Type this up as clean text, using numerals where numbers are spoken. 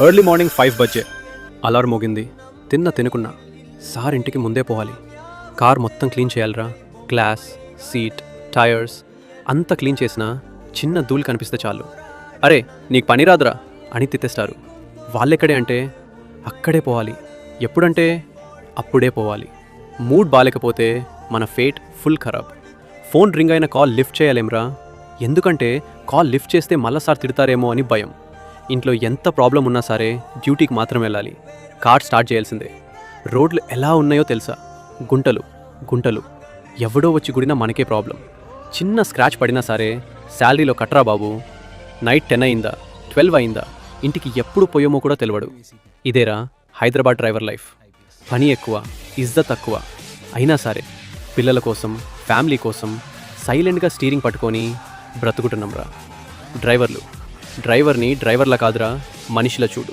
Early morning 5 బజ్జే alarm మోగింది. తినుకున్నా sir ఇంటికి ముందే పోవాలి. కార్ మొత్తం క్లీన్ చేయాలిరా. గ్లాస్, సీట్, టైర్స్ అంతా క్లీన్ చేసినా చిన్న ధూళి కనిపిస్తే చాలు, అరే నీకు పని రాదురా అని తిట్టేస్తారు. వాళ్ళెక్కడే అంటే అక్కడే పోవాలి, ఎప్పుడంటే అప్పుడే పోవాలి. మూడ్ బాలేకపోతే మన ఫేట్ ఫుల్ ఖరాబ్. ఫోన్ రింగ్ అయిన కాల్ లిఫ్ట్ చేయలేంరా, ఎందుకంటే కాల్ లిఫ్ట్ చేస్తే మళ్ళా సార్ తిడతారేమో అని భయం. ఇంట్లో ఎంత ప్రాబ్లం ఉన్నా సరే డ్యూటీకి మాత్రం వెళ్ళాలి. కార్ స్టార్ట్ చేయాల్సిందే. రోడ్లు ఎలా ఉన్నాయో తెలుసా, గుంటలు గుంటలు. ఎవడో వచ్చి గుడినా మనకే ప్రాబ్లం. చిన్న స్క్రాచ్ పడినా సరే శాలరీలో కట్రా బాబు. నైట్ 10 అయిందా 12 అయిందా ఇంటికి ఎప్పుడు పోయామో కూడా తెలియదు. ఇదేరా హైదరాబాద్ డ్రైవర్ లైఫ్. పని ఎక్కువ, ఇజ్జత్ తక్కువ. అయినా సరే పిల్లల కోసం, ఫ్యామిలీ కోసం సైలెంట్గా స్టీరింగ్ పట్టుకొని బ్రతుకుతున్నాంరా. డ్రైవర్ని డ్రైవర్లా కాదురా, మనిషిలా చూడు.